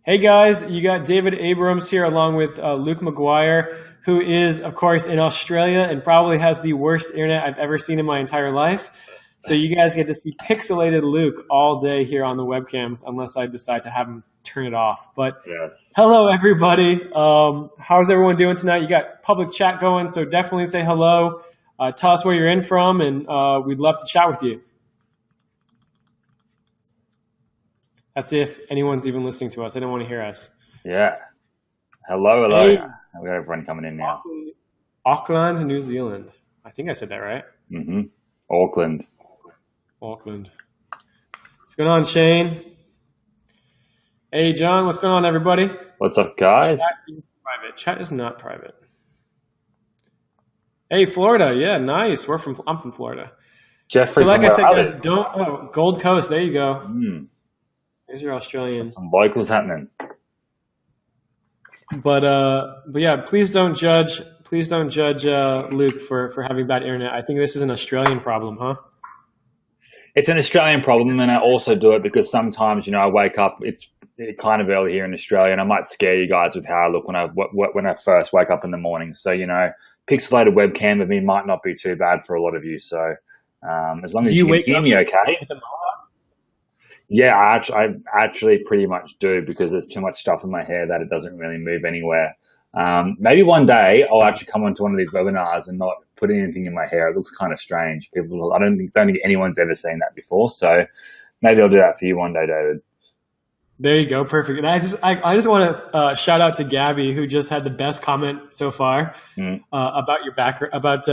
Hey guys, you got David Abrams here along with Luke Maguire, who is, of course, in Australia and probably has the worst internet I've ever seen in my entire life. So you guys get to see pixelated Luke all day here on the webcams, unless I decide to have him turn it off. But Yes. hello, everybody. How's everyone doing tonight? You got public chat going, so definitely say hello. Tell us where you're in from, and we'd love to chat with you. That's if anyone's even listening to us. They don't want to hear us. Yeah. Hello. Hey, We got everyone coming in now. Auckland, New Zealand. I think I said that right. Auckland. Auckland. What's going on, Shane? Hey, John. What's going on, everybody? What's up, guys? Chat is private. Chat is not private. Hey, Florida. Yeah, nice. I'm from Florida. Jeffrey. So, like I said, guys, live. Gold Coast. There you go. There's your Australian. Some locals happening. But yeah, please don't judge. Please don't judge Luke for having bad internet. I think this is an Australian problem, huh? It's an Australian problem, and I also do it because sometimes, I wake up. It's kind of early here in Australia, and I might scare you guys with how I look when I first wake up in the morning. So, pixelated webcam of me might not be too bad for a lot of you. So, as long as you can hear me, okay. Yeah, I actually pretty much do because there's too much stuff in my hair that it doesn't really move anywhere. Maybe one day I'll actually come onto one of these webinars and not put anything in my hair. It looks kind of strange. I don't think anyone's ever seen that before. So maybe I'll do that for you one day, David. There you go, perfect. And I just want to shout out to Gabby, who just had the best comment so far about your background, about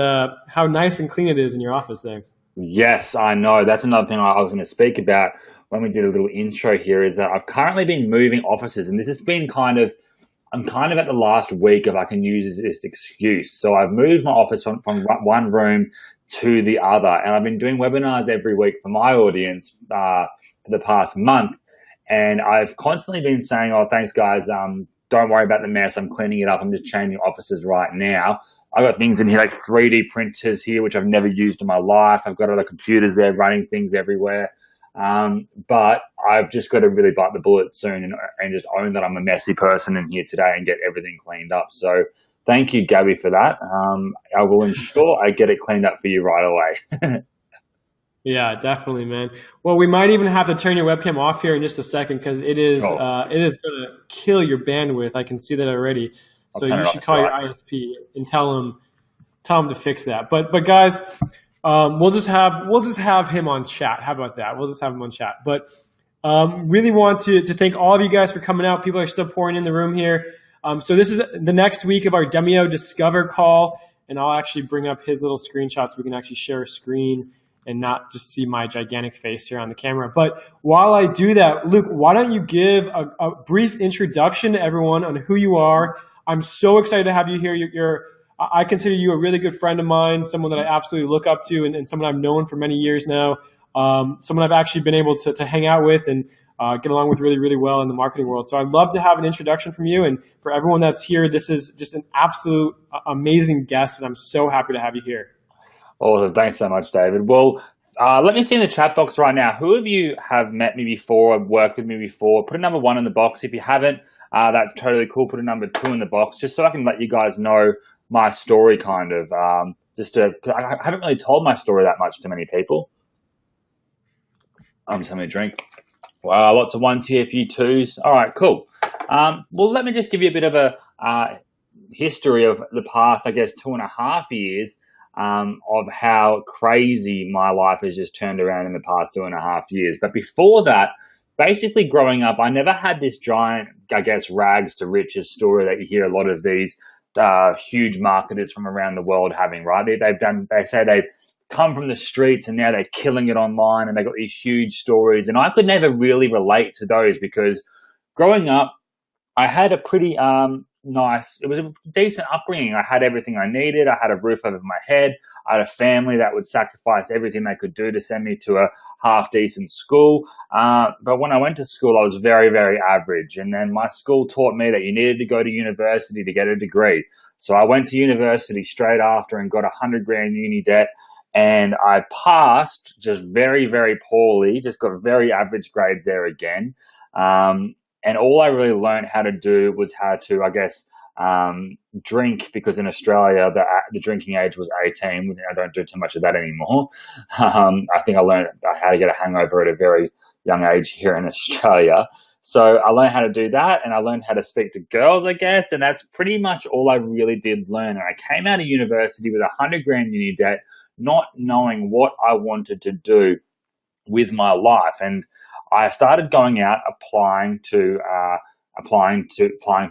how nice and clean it is in your office there. Yes, I know. That's another thing I was going to speak about when we did a little intro here is that I've currently been moving offices, and this has been I'm kind of at the last week if I can use this excuse. So I've moved my office from one room to the other, and I've been doing webinars every week for my audience for the past month. And I've constantly been saying, oh, thanks guys. Don't worry about the mess. I'm cleaning it up. I'm just changing offices right now. I've got things in here like 3D printers here, which I've never used in my life. I've got other computers there running things everywhere. But I've just got to really bite the bullet soon and just own that I'm a messy person in here today and get everything cleaned up. So thank you, Gabby, for that. I will ensure I get it cleaned up for you right away. Yeah, definitely, man. Well, we might even have to turn your webcam off here in just a second because it is going to kill your bandwidth. I can see that already. So you should call your ISP and tell him to fix that. But guys, we'll just have him on chat. How about that? We'll just have him on chat. But really want to thank all of you guys for coming out. People are still pouring in the room here. So this is the next week of our Demio Discover call, and I'll actually bring up his little screenshot so we can actually share a screen and not just see my gigantic face here on the camera. But while I do that, Luke, why don't you give a brief introduction to everyone on who you are? I'm so excited to have you here. I consider you a really good friend of mine, someone that I absolutely look up to, and someone I've known for many years now, someone I've actually been able to hang out with and get along with really, really well in the marketing world. So I'd love to have an introduction from you. And for everyone that's here, this is just an absolute amazing guest, and I'm so happy to have you here. Awesome. Thanks so much, David. Well, let me see in the chat box right now. Who of you have met me before or worked with me before? Put a number 1 in the box. If you haven't, that's totally cool. Put a number 2 in the box just so I can let you guys know my story kind of. I haven't really told my story that much to many people. I'm just having a drink. Wow, lots of 1s here, a few 2s. All right, cool. Well, let me just give you a bit of a history of the past, I guess, 2.5 years. Of how crazy my life has just turned around in the past 2.5 years. But before that, basically growing up, I never had this giant, I guess, rags to riches story that you hear a lot of these huge marketers from around the world having, right? They say they've come from the streets and now they're killing it online and they've got these huge stories. And I could never really relate to those because growing up, I had a pretty it was a decent upbringing. I had everything I needed. I had a roof over my head. I had a family that would sacrifice everything they could do to send me to a half-decent school. But when I went to school, I was very, very average. And then my school taught me that you needed to go to university to get a degree. So I went to university straight after and got $100,000 uni debt. And I passed just very, very poorly, just got very average grades there again. And all I really learned how to do was how to, I guess, drink, because in Australia, the drinking age was 18. I don't do too much of that anymore. I think I learned how to get a hangover at a very young age here in Australia. So I learned how to do that, and I learned how to speak to girls, I guess. And that's pretty much all I really did learn. And I came out of university with $100,000 uni debt, not knowing what I wanted to do with my life. And I started going out applying for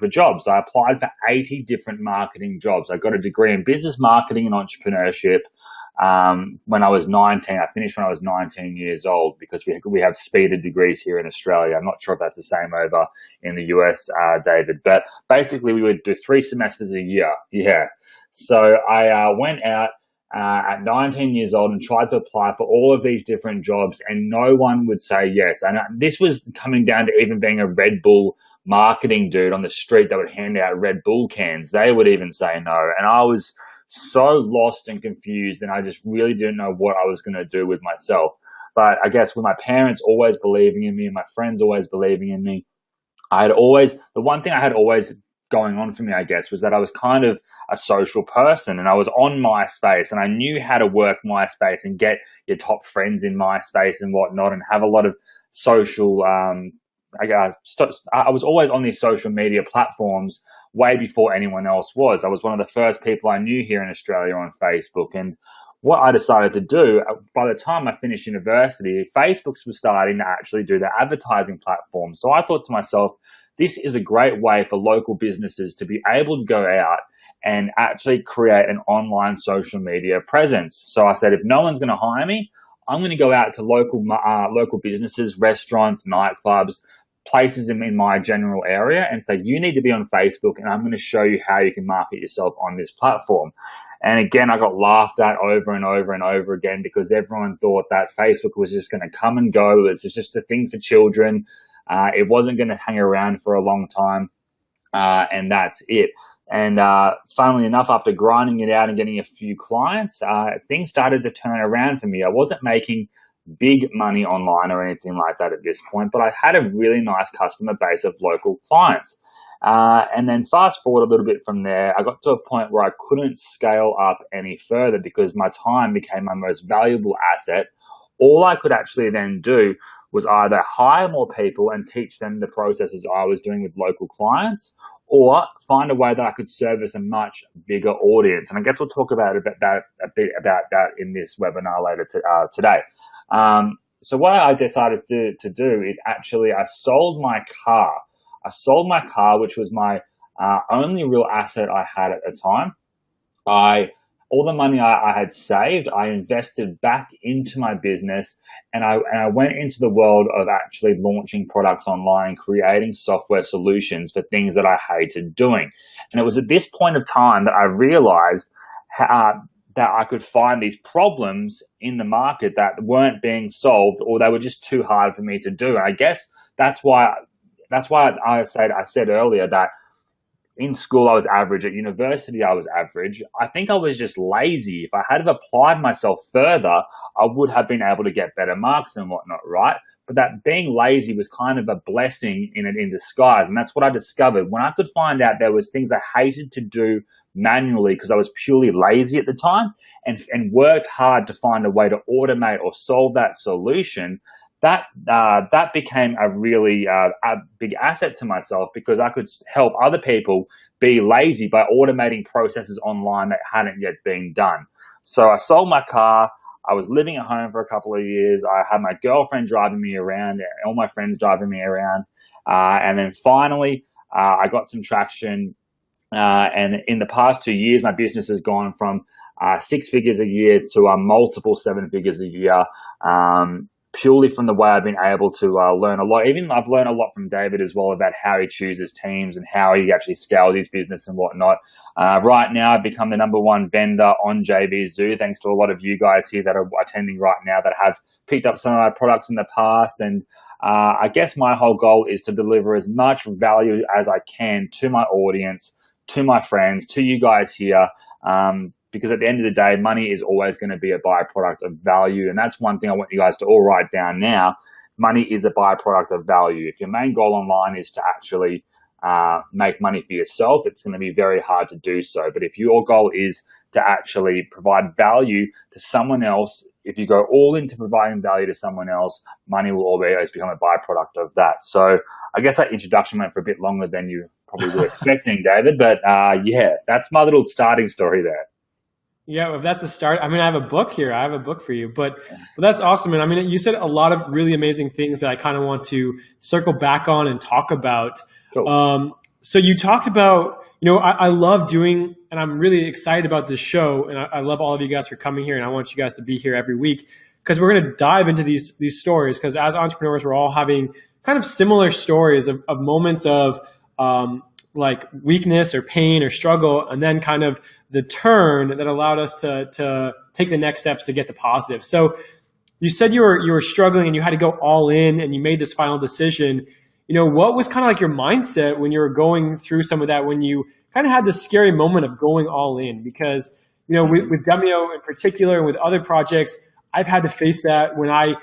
jobs. I applied for 80 different marketing jobs. I got a degree in business marketing and entrepreneurship when I was 19. I finished when I was 19 years old, because we have speeded degrees here in Australia. I'm not sure if that's the same over in the US, David, but basically we would do 3 semesters a year. Yeah. So I went out at 19 years old and tried to apply for all of these different jobs, and no one would say yes. And this was coming down to even being a Red Bull marketing dude on the street that would hand out Red Bull cans. They would even say no. And I was so lost and confused, and I just really didn't know what I was going to do with myself. But I guess with my parents always believing in me and my friends always believing in me, the one thing I had always going on for me, I guess, was that I was kind of a social person, and I was on MySpace, and I knew how to work MySpace and get your top friends in MySpace and whatnot, and have a lot of social, I was always on these social media platforms way before anyone else was. I was one of the first people I knew here in Australia on Facebook. And what I decided to do, by the time I finished university, Facebook was starting to actually do their advertising platform. So I thought to myself, this is a great way for local businesses to be able to go out and actually create an online social media presence. So I said, if no one's going to hire me, I'm going to go out to local businesses, restaurants, nightclubs, places in my general area, and say, you need to be on Facebook, and I'm going to show you how you can market yourself on this platform. And again, I got laughed at over and over and over again, because everyone thought that Facebook was just going to come and go. It's just a thing for children. It wasn't going to hang around for a long time, and that's it. And funnily enough, after grinding it out and getting a few clients, things started to turn around for me. I wasn't making big money online or anything like that at this point, but I had a really nice customer base of local clients. And then fast forward a little bit from there, I got to a point where I couldn't scale up any further because my time became my most valuable asset. All I could actually then do was either hire more people and teach them the processes I was doing with local clients, or find a way that I could service a much bigger audience. And I guess we'll talk about a bit about that in this webinar later today. So what I decided to do is actually I sold my car. I sold my car, which was my only real asset I had at the time. All the money I had saved, I invested back into my business, and I went into the world of actually launching products online, creating software solutions for things that I hated doing. And it was at this point of time that I realized that I could find these problems in the market that weren't being solved, or they were just too hard for me to do. And I guess that's why I said earlier that in school I was average, at university I was average. I think I was just lazy. If I had have applied myself further, I would have been able to get better marks and whatnot, right? But that being lazy was kind of a blessing in disguise. And that's what I discovered. When I could find out there was things I hated to do manually because I was purely lazy at the time, and worked hard to find a way to automate or solve that solution, that became a really a big asset to myself, because I could help other people be lazy by automating processes online that hadn't yet been done. So I sold my car. I was living at home for a couple of years. I had my girlfriend driving me around, all my friends driving me around. And then finally, I got some traction. And in the past 2 years, my business has gone from 6 figures a year to multiple 7 figures a year, purely from the way I've been able to learn a lot. Even I've learned a lot from David as well about how he chooses teams and how he actually scales his business and whatnot. Right now, I've become the #1 vendor on JVZoo, thanks to a lot of you guys here that are attending right now that have picked up some of my products in the past. And I guess my whole goal is to deliver as much value as I can to my audience, to my friends, to you guys here, because at the end of the day, money is always going to be a byproduct of value. And that's one thing I want you guys to all write down now. money is a byproduct of value. If your main goal online is to actually make money for yourself, it's going to be very hard to do so. But if your goal is to actually provide value to someone else, if you go all into providing value to someone else, money will always become a byproduct of that. So I guess that introduction went for a bit longer than you probably were expecting, David. But yeah, that's my little starting story there. Yeah, if that's a start, I mean, I have a book here. I have a book for you, but that's awesome. And I mean, you said a lot of really amazing things that I kind of want to circle back on and talk about. Cool. So you talked about, I love doing, and I'm really excited about this show, and I love all of you guys for coming here, and I want you guys to be here every week because we're going to dive into these stories, because as entrepreneurs, we're all having kind of similar stories of moments of like weakness or pain or struggle, and then kind of the turn that allowed us to take the next steps to get the positive. So you said you were struggling and you had to go all in, and you made this final decision. What was kind of like your mindset when you were going through some of that, when you kind of had this scary moment of going all in? Because, with Demio in particular and with other projects, I've had to face that when I,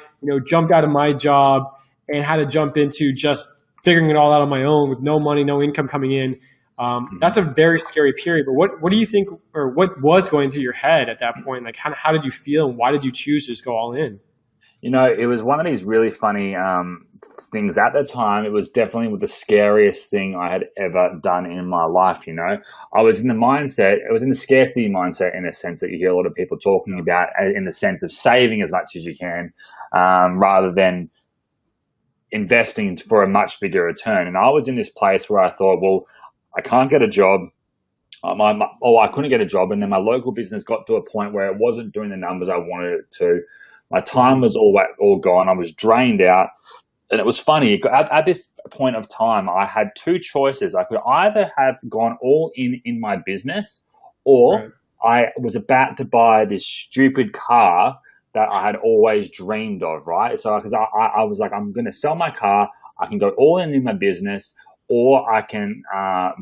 jumped out of my job and had to jump into just figuring it all out on my own with no money, no income coming in. That's a very scary period. But what do you think, or what was going through your head at that point? Like, how did you feel, and why did you choose to just go all in? It was one of these really funny things at the time. It was definitely the scariest thing I had ever done in my life. I was in the mindset, it was in the scarcity mindset, in a sense that you hear a lot of people talking about, in the sense of saving as much as you can, rather than investing for a much bigger return. And I was in this place where I thought, well, I can't get a job. I couldn't get a job. And then my local business got to a point where it wasn't doing the numbers I wanted it to. My time was all gone. I was drained out. And it was funny. At this point of time, I had two choices. I could either have gone all in my business, or I was about to buy this stupid car that I had always dreamed of, right? So because I was like, I'm going to sell my car. I can go all in my business, or I can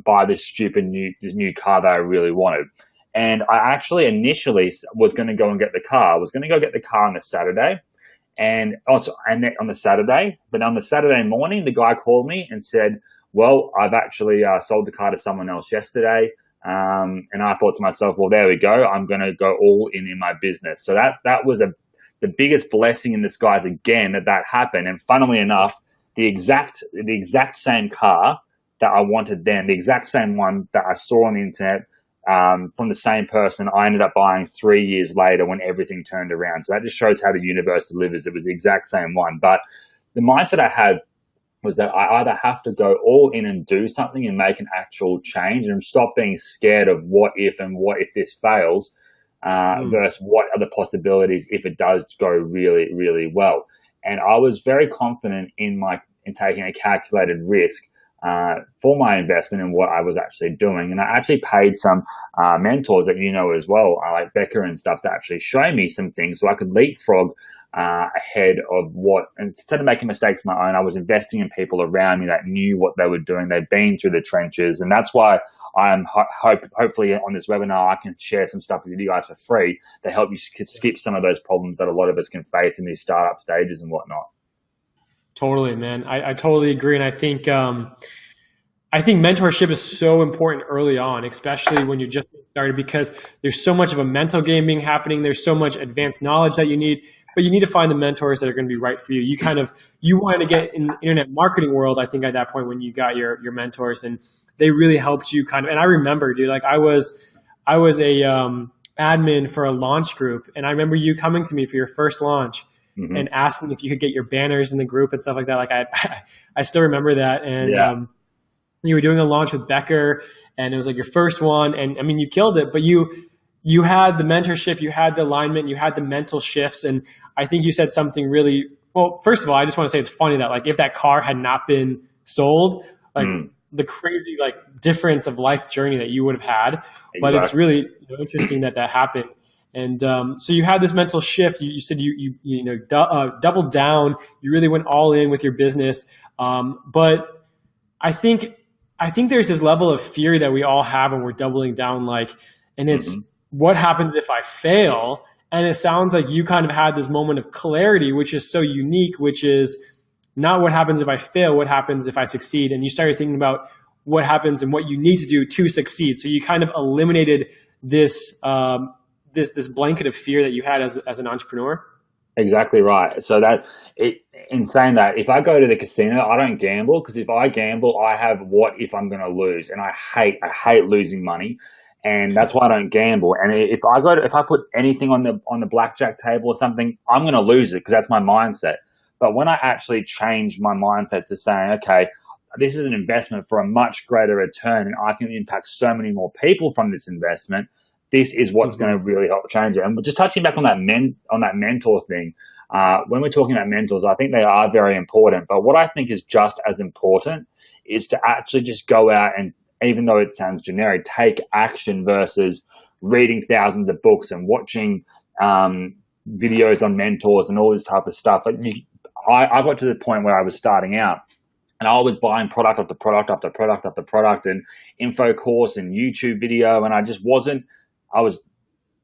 buy this new car that I really wanted. And I actually initially was going to go and get the car. I was going to go get the car on the Saturday, and on the Saturday. But on the Saturday morning, the guy called me and said, "Well, I've actually sold the car to someone else yesterday." And I thought to myself, "Well, there we go. I'm going to go all in my business." So that was the biggest blessing in disguise again that happened. And funnily enough, the exact same car that I wanted then, the exact same one that I saw on the internet, from the same person, I ended up buying 3 years later when everything turned around. So that just shows how the universe delivers. It was the exact same one. But the mindset I had was that I either have to go all in and do something and make an actual change, and stop being scared of what if this fails, versus what are the possibilities if it does go really, really well. And I was very confident in taking a calculated risk for my investment and what I was actually doing. And I actually paid some mentors that as well, like Becca and stuff, to actually show me some things so I could leapfrog ahead of and instead of making mistakes of my own, I was investing in people around me that knew what they were doing. They'd been through the trenches. And that's why I am hopefully on this webinar, I can share some stuff with you guys for free to help you skip some of those problems that a lot of us can face in these startup stages and whatnot. Totally, man. I totally agree. And I think mentorship is so important early on, especially when you're just getting started, because there's so much of a mental game being happening. There's so much advanced knowledge that you need, but you need to find the mentors that are going to be right for you. You wanted to get in the internet marketing world, I think, at that point when you got your mentors, and they really helped you kind of. And I remember, dude, like I was a admin for a launch group, and I remember you coming to me for your first launch. Mm-hmm. And asking if you could get your banners in the group and stuff like that. Like I still remember that. And you were doing a launch with Becker, and it was like your first one. And I mean, you killed it, but you had the mentorship, you had the alignment, you had the mental shifts. And I think you said something really, well, first of all, I just want to say it's funny that like if that car had not been sold, like the crazy like difference of life journey that you would have had. Exactly. But it's really interesting that happened. And so you had this mental shift. You said you doubled down. You really went all in with your business. But I think there's this level of fear that we all have when we're doubling down. And it's what happens if I fail? And it sounds like you kind of had this moment of clarity, which is so unique. Which is not what happens if I fail, what happens if I succeed. And you started thinking about what happens and what you need to do to succeed. So you kind of eliminated this this blanket of fear that you had as an entrepreneur. Exactly right. So in saying that, if I go to the casino, I don't gamble, because if I gamble, I have what if I'm going to lose, and I hate losing money, and that's why I don't gamble. And if I put anything on the blackjack table or something, I'm going to lose it because that's my mindset. But when I actually change my mindset to saying, okay, this is an investment for a much greater return, and I can impact so many more people from this investment, this is what's going to really help change it. And just touching back on that mentor thing, when we're talking about mentors, I think they are very important. But what I think is just as important is to actually just go out and, even though it sounds generic, take action versus reading thousands of books and watching videos on mentors and all this type of stuff. I got to the point where I was starting out, and I was buying product after product after product after product, and info course and YouTube video, and I was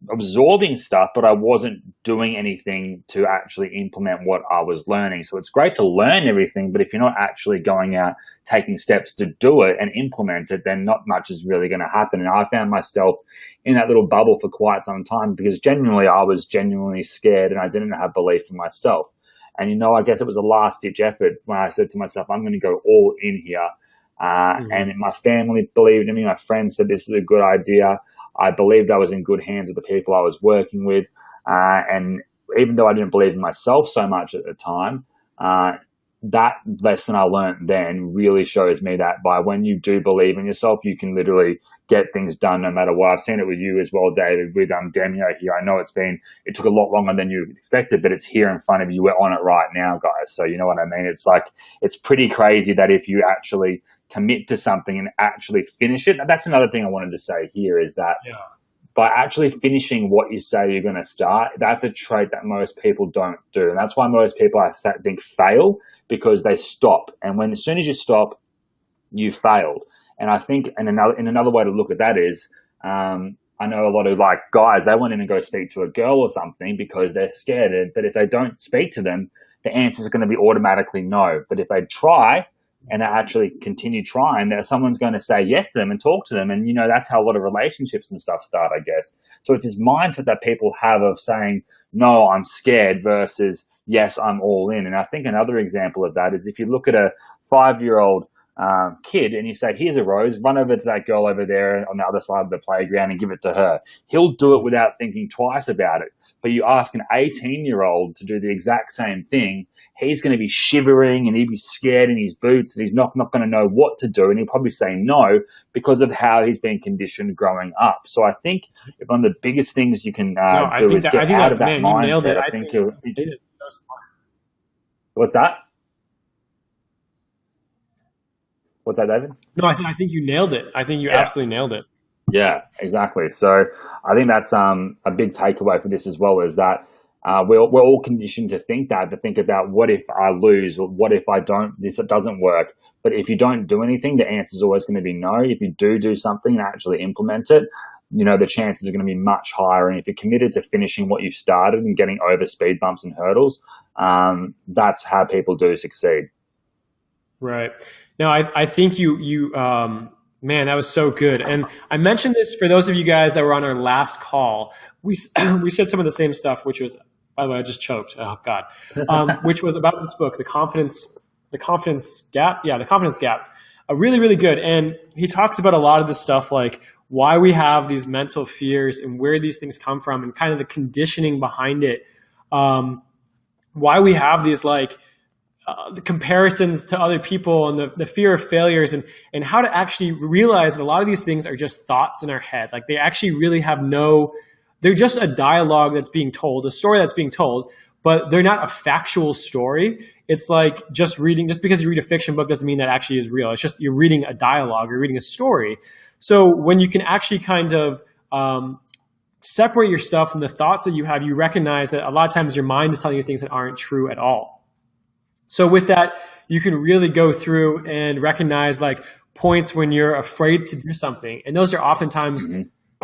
absorbing stuff, but I wasn't doing anything to actually implement what I was learning. So it's great to learn everything, but if you're not actually going out, taking steps to do it and implement it, then not much is really going to happen. And I found myself in that little bubble for quite some time, because I was genuinely scared and I didn't have belief in myself. And, I guess it was a last-ditch effort when I said to myself, I'm going to go all in here. And my family believed in me. My friends said this is a good idea. I believed I was in good hands with the people I was working with. And even though I didn't believe in myself so much at the time, that lesson I learned then really shows me that when you do believe in yourself, you can literally get things done no matter what. I've seen it with you as well, David, with Demio here. I know it took a lot longer than you expected, but it's here in front of you. We're on it right now, guys. So you know what I mean? It's pretty crazy that if you actually commit to something and actually finish it. That's another thing I wanted to say here, is that by actually finishing what you say you're going to start, that's a trait that most people don't do. And that's why most people, I think, fail, because they stop. And as soon as you stop, you failed. And I think in another way to look at that is, I know a lot of guys, they won't even go speak to a girl or something because they're scared. But if they don't speak to them, the answer is going to be automatically no. But if they try and they actually continue trying, that someone's going to say yes to them and talk to them. And, that's how a lot of relationships and stuff start, I guess. So it's this mindset that people have of saying, no, I'm scared, versus yes, I'm all in. And I think another example of that is if you look at a 5-year-old kid and you say, here's a rose, run over to that girl over there on the other side of the playground and give it to her. He'll do it without thinking twice about it. But you ask an 18-year-old to do the exact same thing, he's going to be shivering and he'll be scared in his boots, and he's not going to know what to do, and he'll probably say no because of how he's been conditioned growing up. So I think one of the biggest things you can do is get out of that mindset. You nailed it. I think you did it. What's that? What's that, David? No, I think you nailed it. I think you absolutely nailed it. Yeah, exactly. So I think that's a big takeaway for this as well, is that we're all conditioned to think about what if I lose, or what if I don't, this doesn't work. But if you don't do anything, the answer is always going to be no. If you do something and actually implement it, the chances are going to be much higher. And if you're committed to finishing what you started and getting over speed bumps and hurdles, that's how people do succeed. Right. No, I think you man, that was so good. And I mentioned this for those of you guys that were on our last call. We said some of the same stuff, which was, by the way, I just choked. Oh God. Which was about this book, The Confidence Gap. Yeah, The Confidence Gap. Really, really good. And he talks about a lot of this stuff, like why we have these mental fears and where these things come from, and kind of the conditioning behind it. Why we have these the comparisons to other people, and the fear of failures, and how to actually realize that a lot of these things are just thoughts in our head. Like they actually really have they're just a dialogue that's being told, a story that's being told, but they're not a factual story. It's like just because you read a fiction book doesn't mean that actually is real. It's just you're reading a dialogue, you're reading a story. So when you can actually kind of separate yourself from the thoughts that you have, you recognize that a lot of times your mind is telling you things that aren't true at all. So with that, you can really go through and recognize points when you're afraid to do something. And those are oftentimes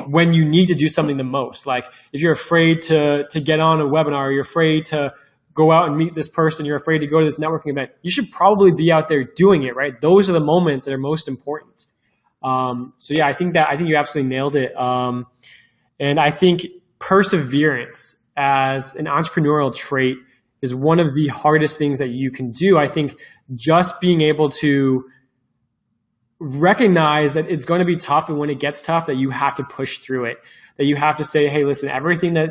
when you need to do something the most. Like if you're afraid to get on a webinar, or you're afraid to go out and meet this person. You're afraid to go to this networking event. You should probably be out there doing it, right? Those are the moments that are most important. So yeah, I think you absolutely nailed it. And I think perseverance as an entrepreneurial trait is one of the hardest things that you can do. I think just being able to recognize that it's going to be tough, and when it gets tough, that you have to push through it, that you have to say, hey, listen, everything that,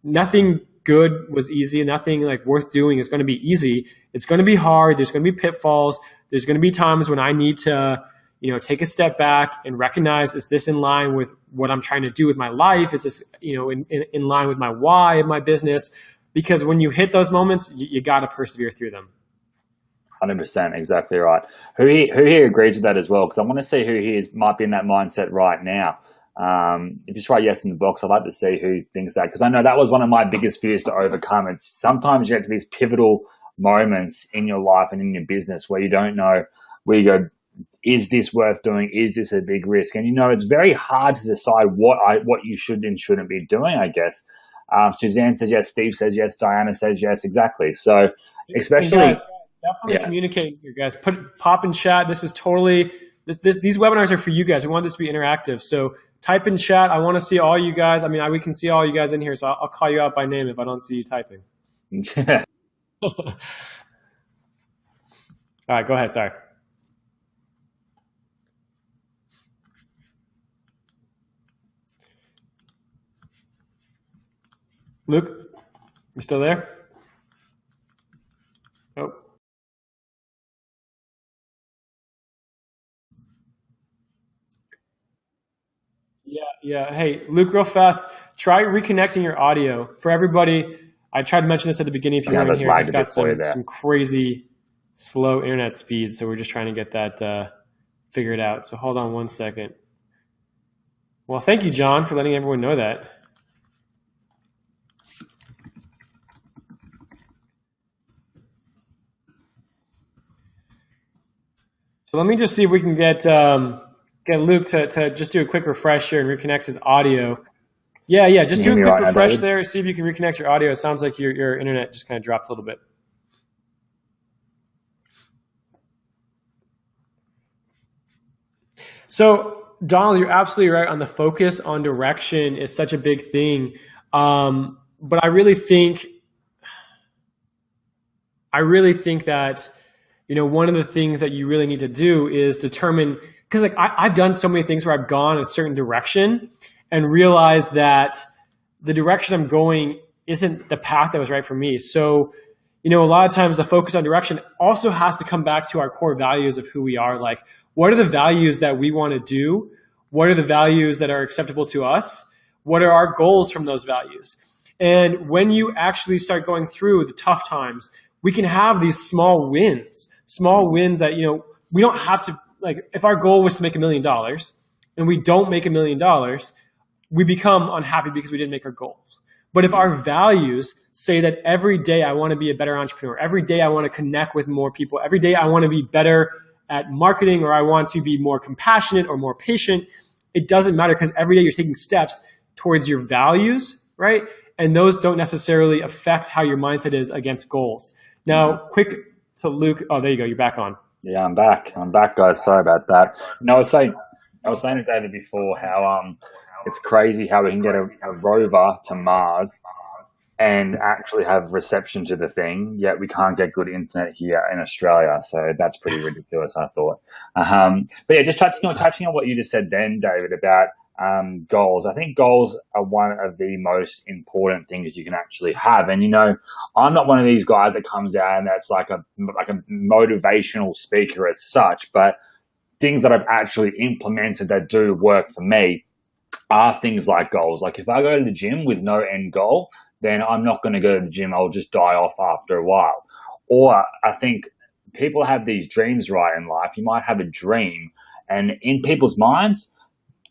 nothing good was easy, nothing like worth doing is going to be easy. It's going to be hard. There's going to be pitfalls. There's going to be times when I need to, take a step back and recognize, is this in line with what I'm trying to do with my life? Is this, in line with my why of my business? Because when you hit those moments, you got to persevere through them. 100%, exactly right. Who here agrees with that as well? Because I want to see who here might be in that mindset right now. If you just write yes in the box, I'd like to see who thinks that, because I know that was one of my biggest fears to overcome. It's sometimes you get to these pivotal moments in your life and in your business where you don't know, where you go, is this worth doing? Is this a big risk? And it's very hard to decide what you should and shouldn't be doing, I guess. Suzanne says yes, Steve says yes, Diana says yes, exactly. So especially definitely communicate here, guys. Pop in chat. This is totally these webinars are for you guys. We want this to be interactive. So type in chat. I want to see all you guys. I mean, we can see all you guys in here, so I'll call you out by name if I don't see you typing. All right, go ahead. Sorry. Luke, you still there? Oh. Yeah. Hey, Luke, real fast, try reconnecting your audio. For everybody, I tried to mention this at the beginning. If you weren't here, it's got some crazy slow internet speed, so we're just trying to get that figured out. So hold on one second. Well, thank you, John, for letting everyone know that. So let me just see if we can get Luke to just do a quick refresh here and reconnect his audio. Yeah. Just do a quick refresh there. See if you can reconnect your audio. It sounds like your internet just kind of dropped a little bit. So Donald, you're absolutely right on the focus on direction is such a big thing. But I really think that, one of the things that you really need to do is determine, because I've done so many things where I've gone a certain direction and realized that the direction I'm going isn't the path that was right for me. So, a lot of times the focus on direction also has to come back to our core values of who we are. Like, what are the values that we want to do? What are the values that are acceptable to us? What are our goals from those values? And when you actually start going through the tough times, we can have these small wins that, we don't have to, like, if our goal was to make $1 million and we don't make $1 million, we become unhappy because we didn't make our goals. But if our values say that every day I want to be a better entrepreneur, every day I want to connect with more people, every day I want to be better at marketing, or I want to be more compassionate or more patient, it doesn't matter, because every day you're taking steps towards your values, right? And those don't necessarily affect how your mindset is against goals. Now, quick to Luke. Oh, there you go. You're back on. Yeah, I'm back, guys. Sorry about that. No, I was saying to David before how it's crazy how we can get a rover to Mars and actually have reception to the thing, yet we can't get good internet here in Australia. So that's pretty ridiculous, I thought. But yeah, just touching on what you just said then, David, about goals. I think goals are one of the most important things you can actually have. And, I'm not one of these guys that comes out and that's like a motivational speaker as such, but things that I've actually implemented that do work for me are things like goals. Like, if I go to the gym with no end goal, then I'm not going to go to the gym. I'll just die off after a while. Or I think people have these dreams, right, in life. You might have a dream, and in people's minds,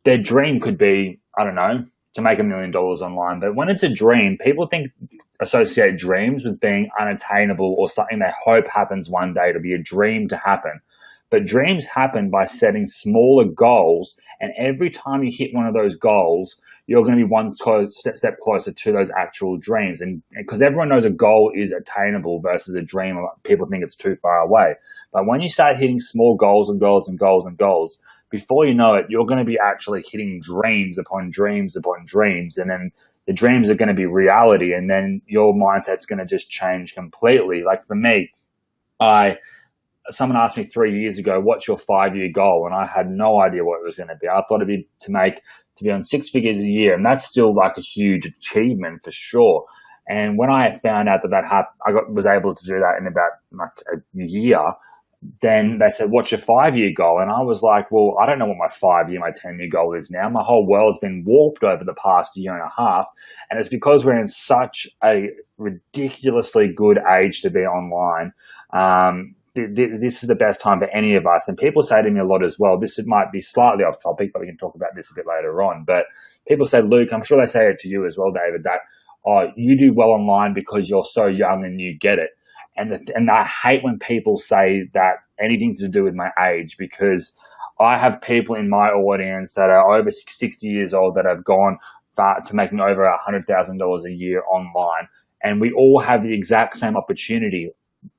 their dream could be, I don't know, to make $1 million online. But when it's a dream, people associate dreams with being unattainable or something they hope happens one day. To be a dream to happen. But dreams happen by setting smaller goals. And every time you hit one of those goals, you're going to be one step closer to those actual dreams. And because everyone knows a goal is attainable versus a dream, people think it's too far away. But when you start hitting small goals and goals and goals and goals, before you know it, you're going to be actually hitting dreams upon dreams upon dreams. And then the dreams are going to be reality. And then your mindset's going to just change completely. Like for me, someone asked me 3 years ago, what's your 5-year goal? And I had no idea what it was going to be. I thought it'd be to be on 6 figures a year. And that's still like a huge achievement for sure. And when I found out that happened, was able to do that in about like a year. Then they said, what's your 5-year goal? And I was like, well, I don't know what my 5-year, my 10-year goal is now. My whole world's been warped over the past year and a half. And it's because we're in such a ridiculously good age to be online. This is the best time for any of us. And people say to me a lot as well, this might be slightly off topic, but we can talk about this a bit later on. But people say, Luke, I'm sure they say it to you as well, David, that, oh, you do well online because you're so young and you get it. And I hate when people say that anything to do with my age, because I have people in my audience that are over 60 years old that have gone far to making over $100,000 a year online. And we all have the exact same opportunity.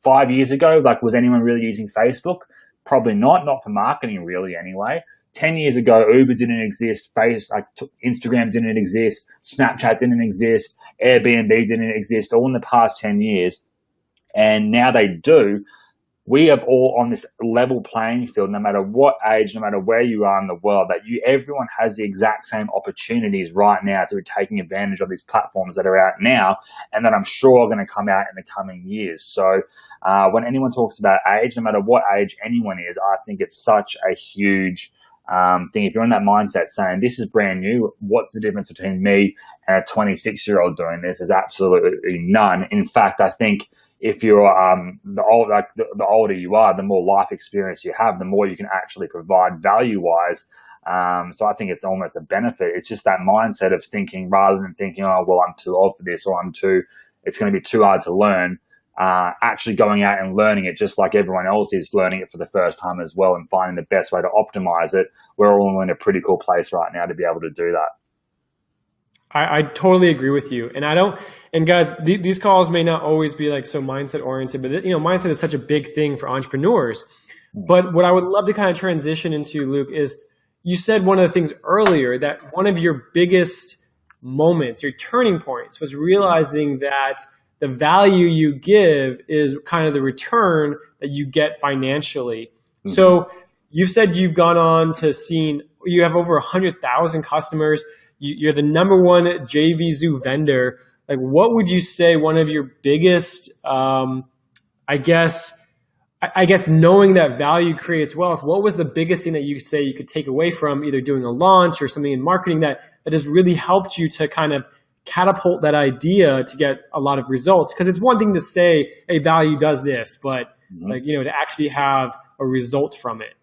5 years ago, like, was anyone really using Facebook? Probably not for marketing really anyway. 10 years ago, Uber didn't exist, Instagram didn't exist, Snapchat didn't exist, Airbnb didn't exist, all in the past 10 years. And now they do. We are all on this level playing field, no matter what age, no matter where you are in the world, that everyone has the exact same opportunities right now to be taking advantage of these platforms that are out now, and that I'm sure are going to come out in the coming years. So when anyone talks about age, no matter what age anyone is, I think it's such a huge thing. If you're in that mindset saying, this is brand new, what's the difference between me and a 26-year-old doing this? There's absolutely none. In fact, I think if you're the older you are, the more life experience you have, the more you can actually provide value-wise. So I think it's almost a benefit. It's just that mindset of thinking, rather than thinking, oh, well, I'm too old for this, or it's going to be too hard to learn. Actually going out and learning it just like everyone else is learning it for the first time as well, and finding the best way to optimize it. We're all in a pretty cool place right now to be able to do that. I totally agree with you. And guys, these calls may not always be like so mindset oriented, but mindset is such a big thing for entrepreneurs. But what I would love to kind of transition into, Luke, is you said one of the things earlier, that one of your biggest moments, your turning points, was realizing that the value you give is kind of the return that you get financially. Mm-hmm. So you've said you've gone on to you have over 100,000 customers. You're the number one JVZoo vendor. Like, what would you say one of your biggest, I guess knowing that value creates wealth, what was the biggest thing that you could say you could take away from either doing a launch or something in marketing that has really helped you to kind of catapult that idea to get a lot of results? Because it's one thing to say, hey, value does this, but to actually have a result from it.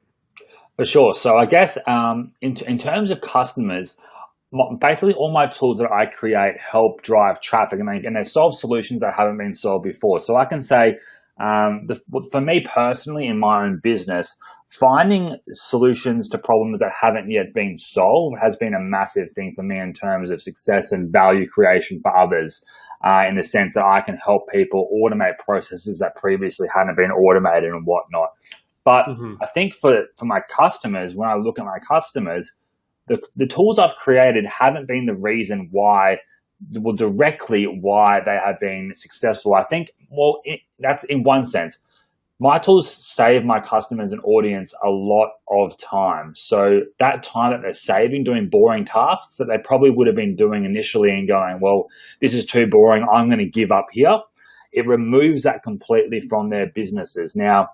For sure. So I guess in terms of customers, basically all my tools that I create help drive traffic, and they solve solutions that haven't been solved before. So I can say, for me personally in my own business, finding solutions to problems that haven't yet been solved has been a massive thing for me in terms of success and value creation for others, in the sense that I can help people automate processes that previously hadn't been automated and whatnot. But I think for my customers, when I look at my customers, the tools I've created haven't been the reason directly why they have been successful. I think, that's in one sense. My tools save my customers and audience a lot of time. So that time that they're saving doing boring tasks that they probably would have been doing initially and going, well, this is too boring, I'm going to give up here. It removes that completely from their businesses. Now,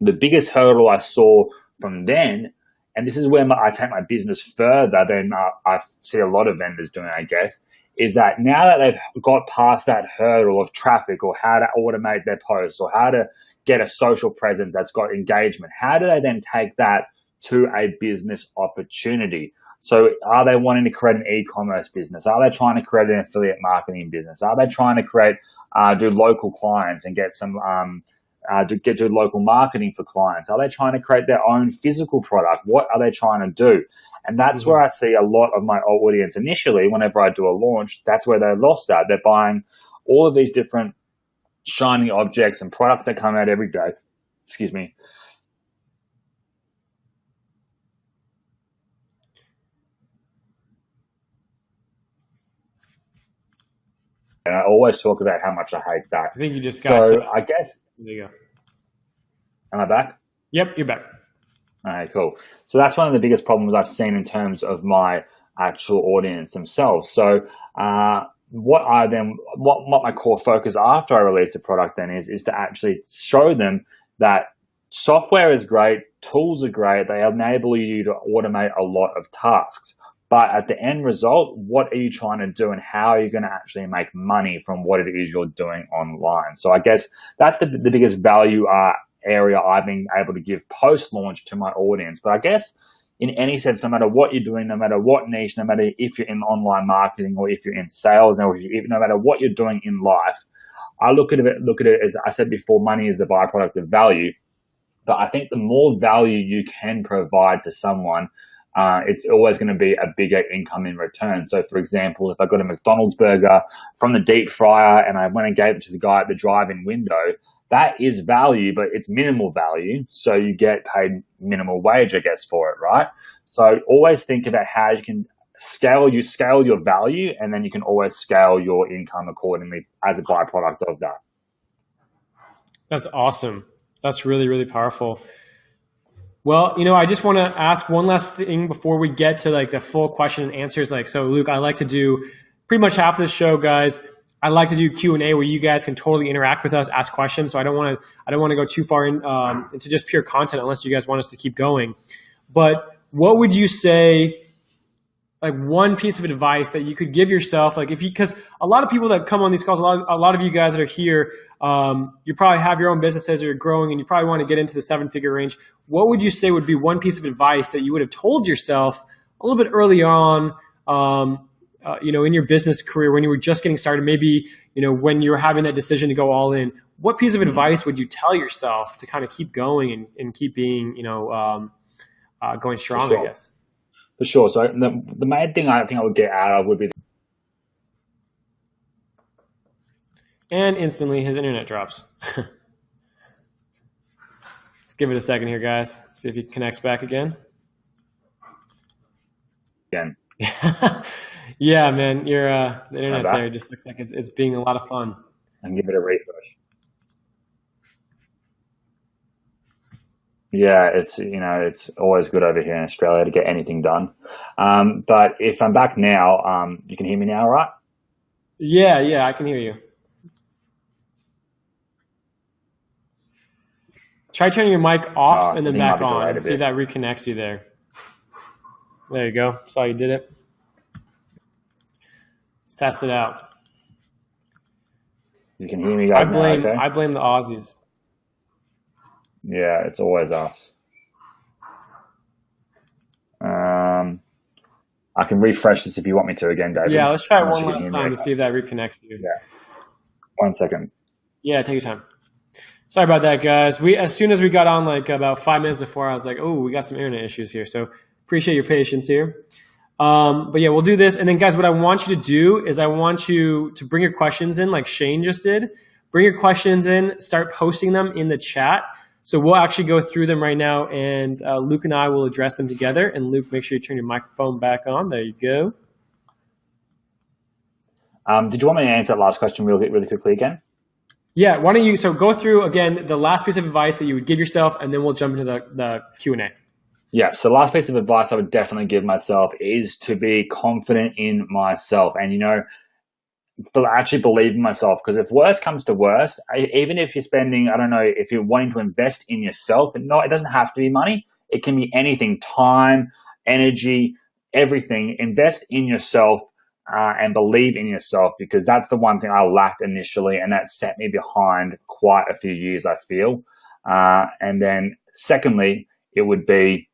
the biggest hurdle I saw from then, and this is where I take my business further than I see a lot of vendors doing, I guess, is that now that they've got past that hurdle of traffic or how to automate their posts or how to get a social presence that's got engagement, how do they then take that to a business opportunity? So are they wanting to create an e-commerce business? Are they trying to create an affiliate marketing business? Are they trying to do local clients and get some to get to local marketing for clients? Are they trying to create their own physical product? What are they trying to do? And that's where I see a lot of my audience initially, whenever I do a launch, that's where they're lost at. They're buying all of these different shiny objects and products that come out every day. Excuse me. And I always talk about how much I hate that. I think you just got so I guess. There you go. Am I back? Yep, you're back. All right, cool. So that's one of the biggest problems I've seen in terms of my actual audience themselves. So what my core focus after I release a product then is to actually show them that software is great, tools are great, they enable you to automate a lot of tasks. But at the end result, what are you trying to do and how are you going to actually make money from what it is you're doing online? So I guess that's the biggest value area I've been able to give post-launch to my audience. But I guess in any sense, no matter what you're doing, no matter what niche, no matter if you're in online marketing or if you're in sales, or no matter what you're doing in life, I look at it as I said before, money is the byproduct of value. But I think the more value you can provide to someone, it's always going to be a bigger income in return. So, for example, if I got a McDonald's burger from the deep fryer and I went and gave it to the guy at the drive-in window, that is value, but it's minimal value. So you get paid minimal wage, I guess, for it, right? So always think about how you can scale your value, and then you can always scale your income accordingly as a byproduct of that. That's awesome. That's really, really powerful. Well, I just want to ask one last thing before we get to like the full question and answers. So Luke, I like to do pretty much half of the show, guys. I like to do Q&A where you guys can totally interact with us, ask questions. So I don't want to go too far into just pure content unless you guys want us to keep going. But what would you say, like one piece of advice that you could give yourself, because a lot of people that come on these calls, a lot of you guys that are here, you probably have your own businesses or you're growing and you probably want to get into the 7-figure range. What would you say would be one piece of advice that you would have told yourself a little bit early on, in your business career when you were just getting started, maybe, when you were having that decision to go all in? What piece of advice would you tell yourself to kind of keep going and keep being, going strong, For sure. I guess? For sure. So the main thing I think I would get out of would be. And instantly his internet drops. Let's give it a second here, guys. See if he connects back again. Again. Yeah, man, the internet there just looks like it's being a lot of fun. And give it a refresh. Yeah, it's always good over here in Australia to get anything done. But if I'm back now, you can hear me now, right? Yeah, I can hear you. Try turning your mic off and then back on and see if that reconnects you there. There you go. Saw you did it. Let's test it out. You can hear me guys now, okay? I blame the Aussies. Yeah, it's always us. I can refresh this if you want me to again, David. Yeah, let's try it one last time to see if that reconnects you. Yeah. 1 second. Yeah, take your time. Sorry about that, guys. As soon as we got on, about 5 minutes before, I was like, oh, we got some internet issues here. So appreciate your patience here. But yeah, we'll do this. And then, guys, what I want you to do is I want you to bring your questions in like Shane just did. Bring your questions in, start posting them in the chat. So we'll actually go through them right now, and Luke and I will address them together. And Luke, make sure you turn your microphone back on. There you go. Did you want me to answer that last question really quickly again? Yeah, why don't you go through, again, the last piece of advice that you would give yourself, and then we'll jump into the Q&A. Yeah, so the last piece of advice I would definitely give myself is to be confident in myself and, but actually believe in myself, because if worse comes to worse, even if you're spending, I don't know, if you're wanting to invest in yourself, it doesn't have to be money. It can be anything, time, energy, everything. Invest in yourself and believe in yourself, because that's the one thing I lacked initially, and that set me behind quite a few years, I feel. And then secondly, it would be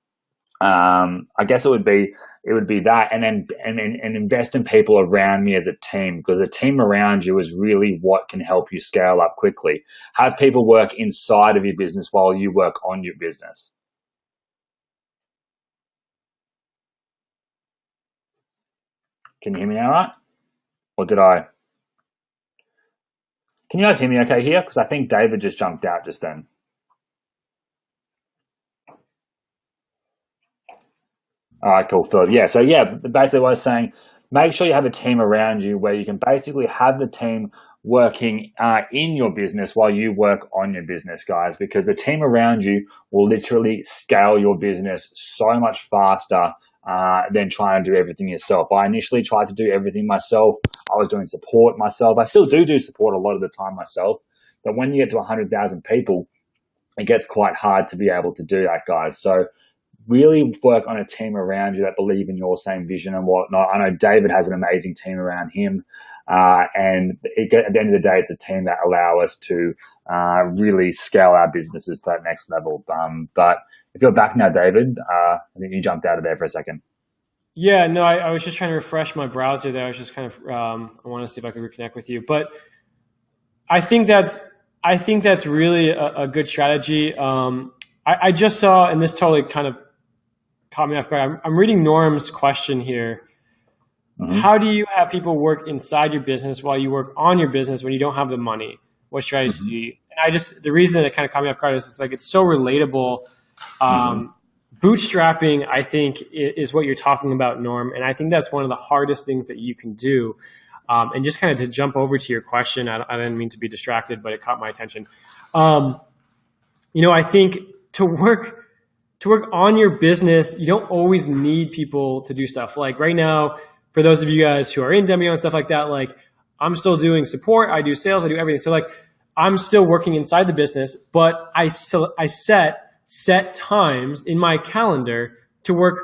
I guess it would be that, and then and invest in people around me as a team, because a team around you is really what can help you scale up quickly. Have people work inside of your business while you work on your business. Can you hear me now, right? Or did I? Can you guys hear me okay here? Because I think David just jumped out just then. All right, cool, Phil. Yeah, so yeah, basically what I was saying, make sure you have a team around you where you can basically have the team working in your business while you work on your business, guys, because the team around you will literally scale your business so much faster than trying to do everything yourself. I initially tried to do everything myself. I was doing support myself. I still do support a lot of the time myself, but when you get to 100,000 people, it gets quite hard to be able to do that, guys. So really work on a team around you that believe in your same vision and whatnot. I know David has an amazing team around him. And at the end of the day, it's a team that allow us to really scale our businesses to that next level. But if you're back now, David, I think you jumped out of there for a second. Yeah, no, I was just trying to refresh my browser there. I was just kind of, I want to see if I could reconnect with you. But I think that's really a good strategy. I just saw, and this totally kind of caught me off guard. I'm reading Norm's question here. Mm-hmm. How do you have people work inside your business while you work on your business when you don't have the money? What strategies do you? And the reason that it kind of caught me off guard is it's so relatable. Bootstrapping, I think, is what you're talking about, Norm. And I think that's one of the hardest things that you can do. And just kind of to jump over to your question, I didn't mean to be distracted, but it caught my attention. I think to work on your business, you don't always need people to do stuff. Like right now, for those of you guys who are in Demio and stuff like that, I'm still doing support, I do sales, I do everything. So I'm still working inside the business, but I set times in my calendar to work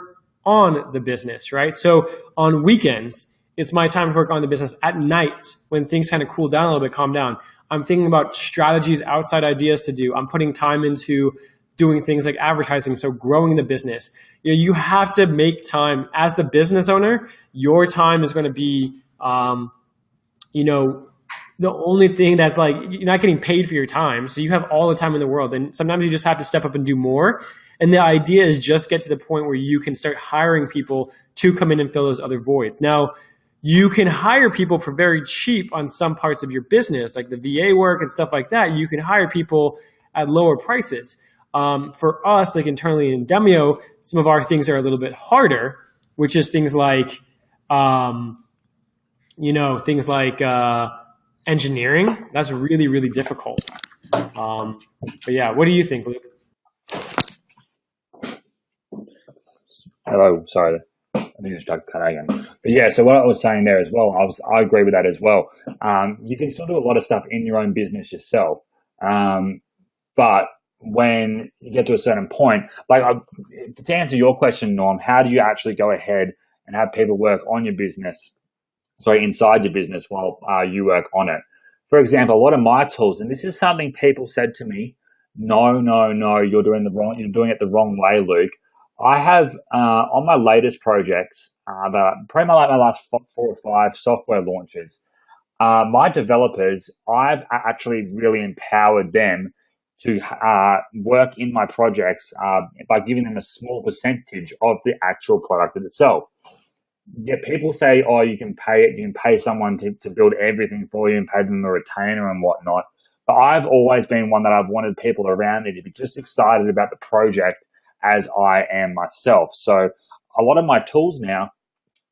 on the business, right? So on weekends, it's my time to work on the business. At nights, when things kind of cool down a little bit, calm down, I'm thinking about strategies, outside ideas to do. I'm putting time into doing things like advertising, so growing the business. You have to make time as the business owner. Your time is going to be, the only thing that's you're not getting paid for your time. So you have all the time in the world, and sometimes you just have to step up and do more. And the idea is just get to the point where you can start hiring people to come in and fill those other voids. Now, you can hire people for very cheap on some parts of your business, like the VA work and stuff like that. You can hire people at lower prices. For us, internally in Demio, some of our things are a little bit harder, which is things like, engineering. That's really, really difficult. But yeah, what do you think, Luke? Hello, sorry. I think I just cut again. But yeah, so what I was saying there as well, I agree with that as well. You can still do a lot of stuff in your own business yourself. But when you get to a certain point, to answer your question, Norm, how do you actually go ahead and have people work on your business, inside your business while you work on it? For example, a lot of my tools, and this is something people said to me, no, you're doing it the wrong way, Luke. I have on my latest projects, probably my last 4 or 5 software launches, my developers, I've actually really empowered them to work in my projects by giving them a small percentage of the actual product itself. Yeah, people say, oh, you can pay someone to build everything for you and pay them a retainer and whatnot. But I've always been one that I've wanted people around me to be just excited about the project as I am myself. So a lot of my tools now,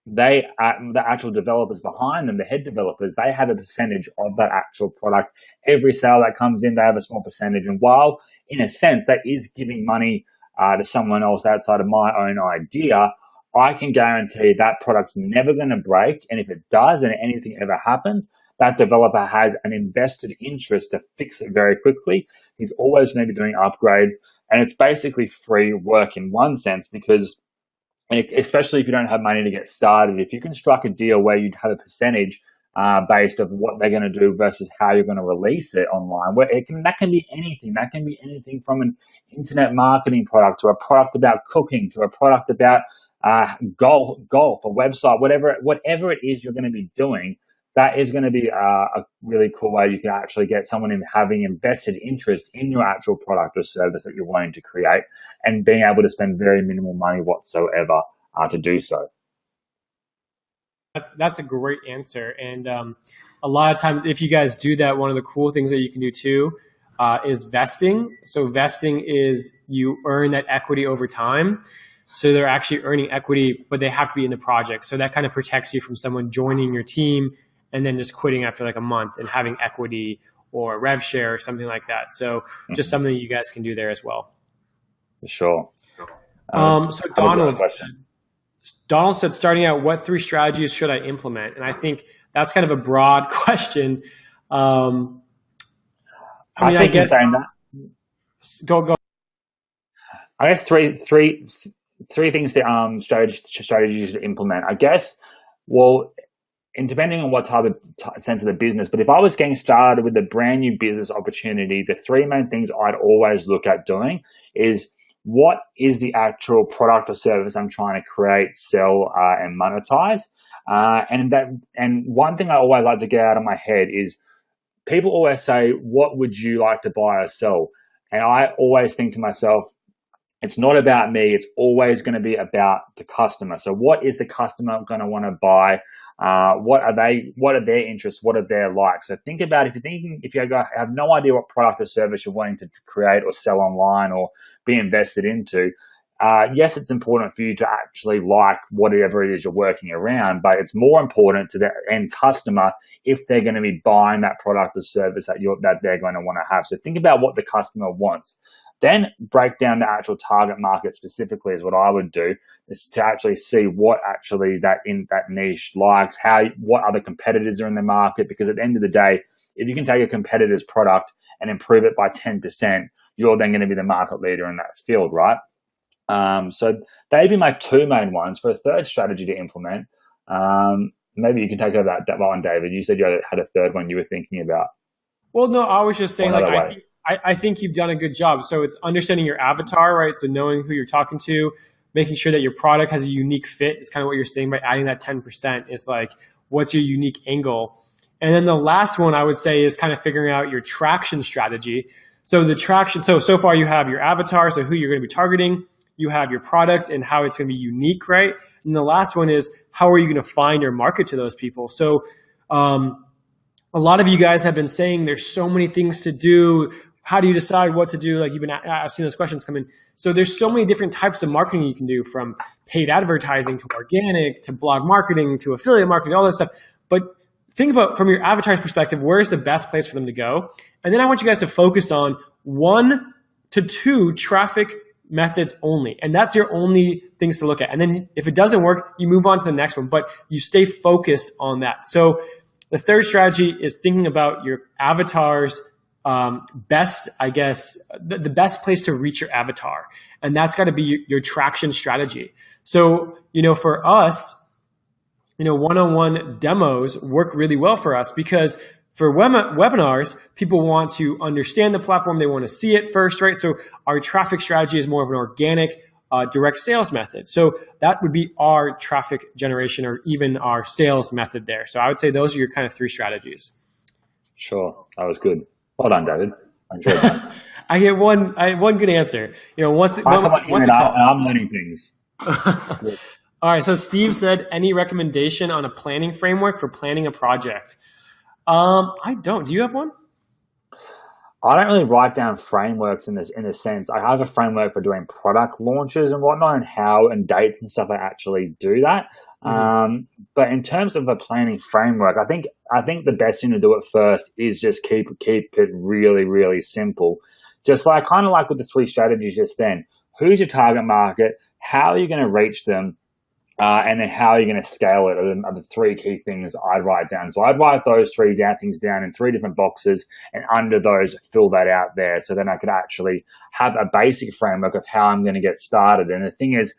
the actual developers behind them, the head developers, they have a percentage of that actual product. Every sale that comes in, they have a small percentage. And while, in a sense, that is giving money to someone else outside of my own idea, I can guarantee that product's never going to break. And if it does and anything ever happens, that developer has an invested interest to fix it very quickly. He's always going to be doing upgrades. And it's basically free work in one sense, because especially if you don't have money to get started, if you can strike a deal where you'd have a percentage based of what they're going to do versus how you're going to release it online. That can be anything. That can be anything from an internet marketing product to a product about cooking to a product about golf, a website, whatever it is you're going to be doing. That is going to be a really cool way you can actually get someone in having invested interest in your actual product or service that you're wanting to create and being able to spend very minimal money whatsoever to do so. That's a great answer. And a lot of times, if you guys do that, one of the cool things that you can do too is vesting. So vesting is you earn that equity over time. So they're actually earning equity, but they have to be in the project. So that kind of protects you from someone joining your team and then just quitting after like a month and having equity or rev share or something like that. So just something that you guys can do there as well. For sure. So Donald said, starting out, what 3 strategies should I implement? And I think that's kind of a broad question. I think you're saying that. Go. I guess three things that strategies to implement. I guess, well, and depending on what type of sense of the business, but if I was getting started with a brand new business opportunity, the 3 main things I'd always look at doing is what is the actual product or service I'm trying to create, sell, and monetize. And one thing I always like to get out of my head is people always say, what would you like to buy or sell? And I always think to myself, it's not about me. It's always going to be about the customer. So what is the customer going to want to buy? What are their interests? What are their likes? So think about if you have no idea what product or service you're wanting to create or sell online or be invested into. Yes, it's important for you to actually like whatever it is you're working around, but it's more important to the end customer if they're going to be buying that product or service that they're going to want to have. So think about what the customer wants. Then break down the actual target market specifically is what I would do, is to actually see what actually that niche likes, what other competitors are in the market, because at the end of the day, if you can take a competitor's product and improve it by 10%, you're then going to be the market leader in that field, right? So they'd be my 2 main ones. For a third strategy to implement, maybe you can take over that one, David. You said you had a third one you were thinking about. Well, no, I was just saying, I think you've done a good job. So it's understanding your avatar, right? So knowing who you're talking to, making sure that your product has a unique fit is kind of what you're saying by adding that 10% is like, what's your unique angle? And then the last one I would say is kind of figuring out your traction strategy. So the traction, so far you have your avatar, so who you're going to be targeting. You have your product and how it's going to be unique, right? And the last one is how are you going to find or market to those people? So a lot of you guys have been saying there's so many things to do. How do you decide what to do? Like I've seen those questions come in. So there's so many different types of marketing you can do, from paid advertising to organic to blog marketing to affiliate marketing, all this stuff. But think about from your avatar's perspective, where's the best place for them to go? And then I want you guys to focus on 1 to 2 traffic methods only. And that's your only things to look at. And then if it doesn't work, you move on to the next one, but you stay focused on that. So the third strategy is thinking about your avatar's best, I guess, the best place to reach your avatar. And that's got to be your traction strategy. So, for us, one-on-one demos work really well for us because for webinars, people want to understand the platform. They want to see it first, right? So our traffic strategy is more of an organic, direct sales method. So that would be our traffic generation or even our sales method there. So I would say those are your kind of 3 strategies. Sure. That was good. Well done, David. I enjoyed that. I get one good answer. I'm learning things. All right. So Steve said, any recommendation on a planning framework for planning a project? I don't. Do you have one? I don't really write down frameworks in a sense. I have a framework for doing product launches and whatnot, and how and dates and stuff I actually do that. But in terms of a planning framework, I think the best thing to do at first is just keep it really, really simple. Just kind of like with the 3 strategies just then. Who's your target market? How are you going to reach them? And then how are you going to scale it are the 3 key things I'd write down. So I'd write those 3 things down in 3 different boxes, and under those, fill that out there. So then I could actually have a basic framework of how I'm going to get started. And the thing is,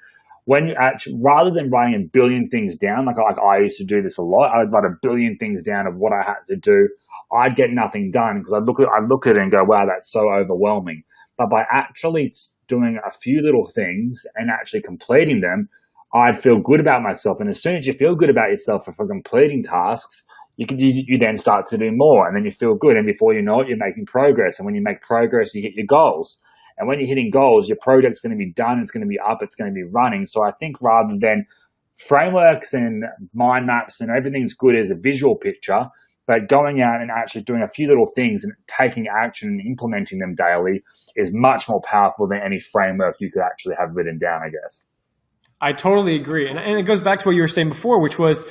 when you actually, rather than writing a billion things down, like I used to do this a lot, I would write a billion things down of what I had to do. I'd get nothing done because I look at it and go, wow, that's so overwhelming. But by actually doing a few little things and actually completing them, I'd feel good about myself. And as soon as you feel good about yourself for completing tasks, you then start to do more, and then you feel good. And before you know it, you're making progress. And when you make progress, you hit your goals. And when you're hitting goals, your project's going to be done, it's going to be up, it's going to be running. So I think rather than frameworks and mind maps and everything's good as a visual picture, but going out and actually doing a few little things and taking action and implementing them daily is much more powerful than any framework you could actually have written down, I guess. I totally agree. And it goes back to what you were saying before, which was,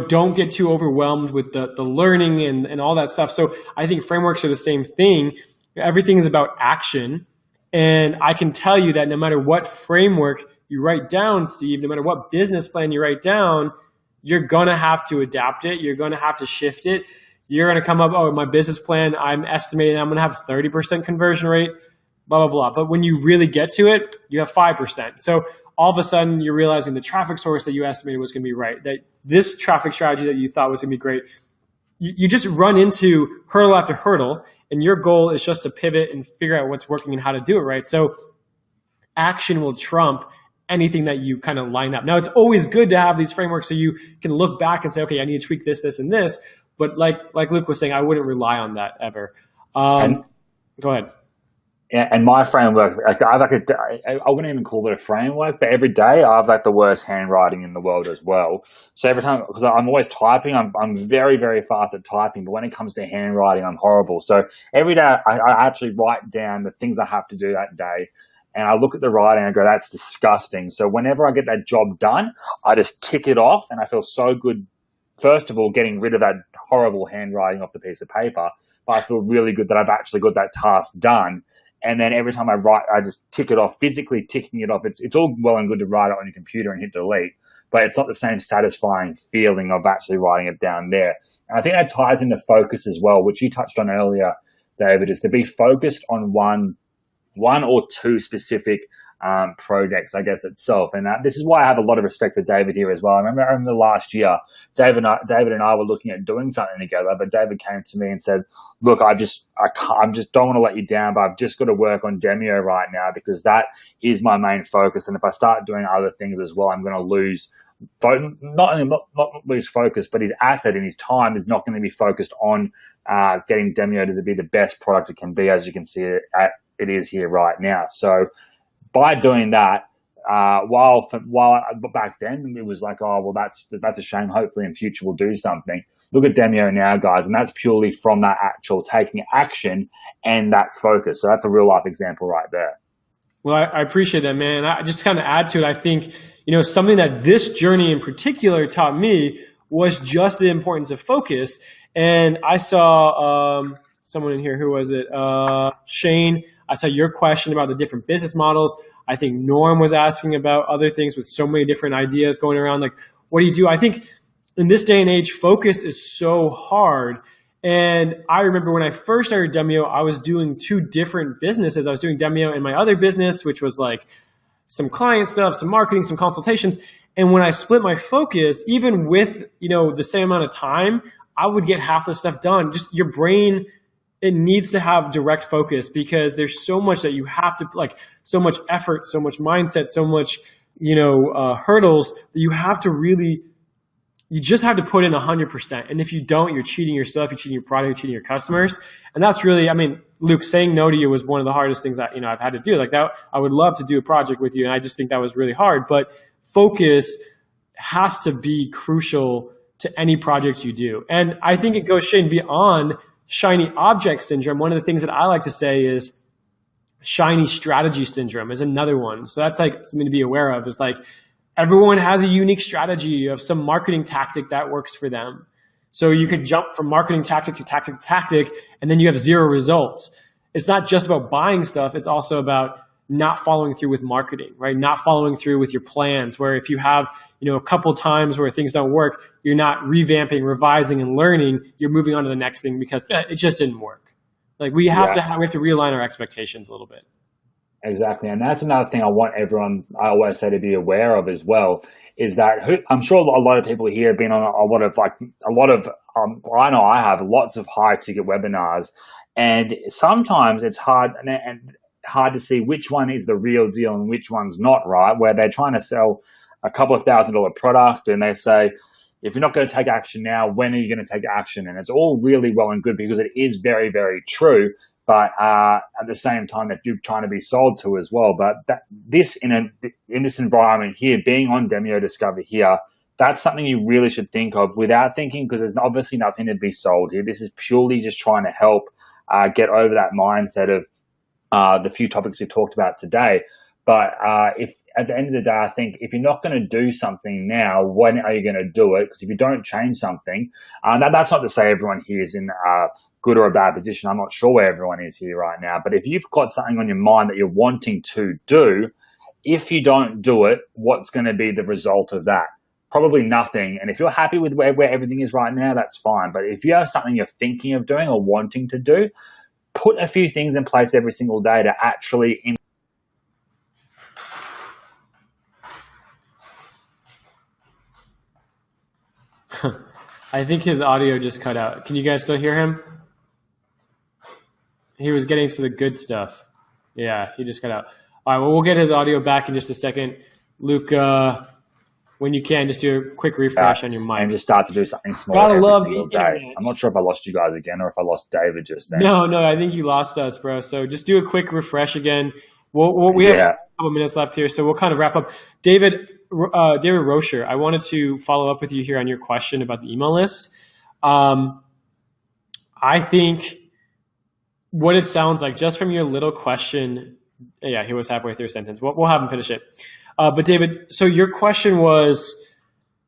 don't get too overwhelmed with the learning and all that stuff. So I think frameworks are the same thing. Everything is about action. And I can tell you that no matter what framework you write down, Steve, no matter what business plan you write down, you're going to have to adapt it. You're going to have to shift it. You're going to come up, my business plan, I'm estimating I'm going to have 30% conversion rate, blah, blah, blah. But when you really get to it, you have 5%. So all of a sudden you're realizing the traffic source that you estimated was going to be right, that this traffic strategy that you thought was going to be great. You just run into hurdle after hurdle, and your goal is just to pivot and figure out what's working and how to do it right. So action will trump anything that you kind of line up. Now, it's always good to have these frameworks so you can look back and say, okay, I need to tweak this, this, and this. But like Luke was saying, I wouldn't rely on that ever. Go ahead. Yeah, and my framework, I wouldn't even call it a framework, but every day I have the worst handwriting in the world as well. So every time, because I'm always typing, I'm very, very fast at typing, but when it comes to handwriting, I'm horrible. So every day I actually write down the things I have to do that day, and I look at the writing and I go, that's disgusting. So whenever I get that job done, I just tick it off, and I feel so good, first of all, getting rid of that horrible handwriting off the piece of paper, but I feel really good that I've actually got that task done. And then every time I write, I just tick it off, physically ticking it off. It's all well and good to write it on your computer and hit delete, but it's not the same satisfying feeling of actually writing it down there. And I think that ties into focus as well, which you touched on earlier, David, is to be focused on one or two specific projects, I guess, itself. And this is why I have a lot of respect for David here as well. I remember last year, David and I were looking at doing something together, but David came to me and said, look, I just don't want to let you down, but I've just got to work on Demio right now because that is my main focus. And if I start doing other things as well, I'm going to lose, not lose focus, but his asset and his time is not going to be focused on getting Demio to be the best product it can be, as you can see it is here right now. So by doing that, while back then it was like, oh, well, that's a shame. Hopefully in future we'll do something. Look at Demio now, guys, and that's purely from that actual taking action and that focus. So that's a real life example right there. Well, I appreciate that, man. I just kind of add to it. I think, something that this journey in particular taught me was just the importance of focus. And I saw someone in here, who was it? Shane. I saw your question about the different business models. I think Norm was asking about other things with so many different ideas going around. Like, what do you do? I think in this day and age, focus is so hard. And I remember when I first started Demio, I was doing two different businesses. I was doing Demio in my other business, which was like some client stuff, some marketing, some consultations. And when I split my focus, even with, the same amount of time, I would get half the stuff done. Just your brain, it needs to have direct focus because there's so much that you have to, so much effort, so much mindset, so much, hurdles that you have to really, you just have to put in 100%. And if you don't, you're cheating yourself, you're cheating your product, you're cheating your customers. And that's really, Luke, saying no to you was one of the hardest things that, I've had to do. Like that, I would love to do a project with you. And I just think that was really hard, but focus has to be crucial to any project you do. And I think it goes, Shane, beyond shiny object syndrome. One of the things that I like to say is shiny strategy syndrome is another one. So that's like something to be aware of. Is like everyone has a unique strategy of some marketing tactic that works for them. So you could jump from marketing tactic to tactic to tactic, and then you have zero results. It's not just about buying stuff. It's also about not following through with marketing, right? Not following through with your plans, where if you have, a couple times where things don't work, you're not revamping, revising, and learning, you're moving on to the next thing because it just didn't work. Like we have to realign our expectations a little bit. Exactly. And that's another thing I want everyone, I always say, to be aware of as well, is that I'm sure a lot of people here have been on I know I have lots of high ticket webinars, and sometimes it's hard and hard to see which one is the real deal and which one's not, right? Where they're trying to sell a couple of $1,000 product and they say, if you're not going to take action now, when are you going to take action? And it's all really well and good because it is very, very true. But at the same time, that you're trying to be sold to as well. But in this environment here, being on Demio Discover here, that's something you really should think of without thinking, because there's obviously nothing to be sold here. This is purely just trying to help get over that mindset of the few topics we talked about today. But if at the end of the day, I think if you're not going to do something now, when are you going to do it? Because if you don't change something, that's not to say everyone here is in good or a bad position. I'm not sure where everyone is here right now. But if you've got something on your mind that you're wanting to do, if you don't do it, what's going to be the result of that? Probably nothing. And if you're happy with where everything is right now, that's fine. But if you have something you're thinking of doing or wanting to do, put a few things in place every single day to actually I think his audio just cut out. Can you guys still hear him? He was getting to the good stuff. Yeah, he just cut out. All right, well, we'll get his audio back in just a second. Luke, when you can, just do a quick refresh on your mic. And just start to do something small every single day. I'm not sure if I lost you guys again or if I lost David just then. No, I think you lost us, bro. So just do a quick refresh again. We have a couple minutes left here, so we'll kind of wrap up. David Rocher, I wanted to follow up with you here on your question about the email list. I think what it sounds like, just from your little question, yeah, he was halfway through a sentence. We'll have him finish it. But David, so your question was,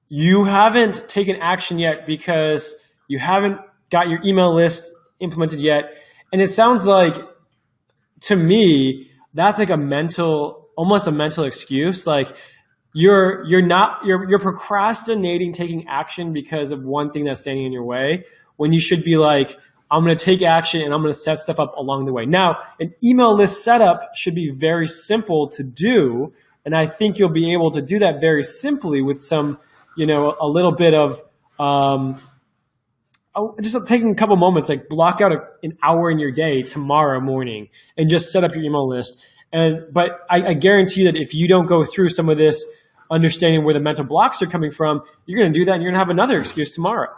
you haven't taken action yet because you haven't got your email list implemented yet. And it sounds like, to me, that's like almost a mental excuse. Like you're procrastinating taking action because of one thing that's standing in your way, when you should be like, I'm going to take action and I'm going to set stuff up along the way. Now, an email list setup should be very simple to do. And I think you'll be able to do that very simply with some, a little bit of, just taking a couple moments, like block out an hour in your day tomorrow morning and just set up your email list. But I guarantee that if you don't go through some of this, understanding where the mental blocks are coming from, you're going to do that and you're going to have another excuse tomorrow.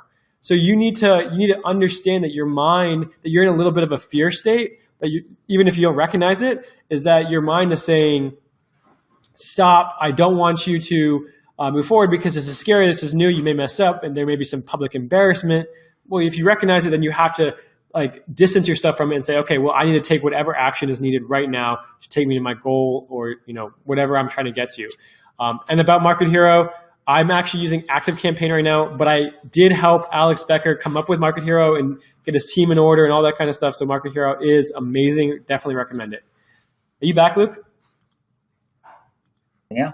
So you need to understand that your mind, that you're in a little bit of a fear state, that even if you don't recognize it, is that your mind is saying, stop, I don't want you to move forward because this is scary, this is new, you may mess up, and there may be some public embarrassment. Well, if you recognize it, then you have to distance yourself from it and say, okay, well, I need to take whatever action is needed right now to take me to my goal or whatever I'm trying to get to. And about Market Hero, I'm actually using Active Campaign right now, but I did help Alex Becker come up with Market Hero and get his team in order and all that kind of stuff. So Market Hero is amazing. Definitely recommend it. Are you back, Luke? Yeah.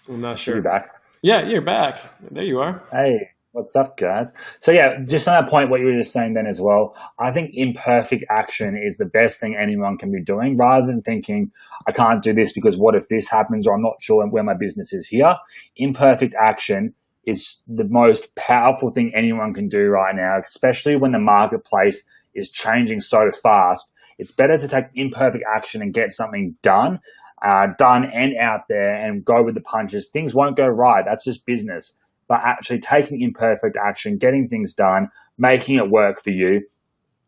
I'm not sure. You're back. Yeah, you're back. There you are. Hey, what's up, guys? So yeah, just on that point, what you were just saying then as well, I think imperfect action is the best thing anyone can be doing, rather than thinking, I can't do this because what if this happens, or I'm not sure where my business is here. Imperfect action is the most powerful thing anyone can do right now, especially when the marketplace is changing so fast. It's better to take imperfect action and get something done and out there and go with the punches. Things won't go right. That's just business. But actually taking imperfect action, getting things done, making it work for you,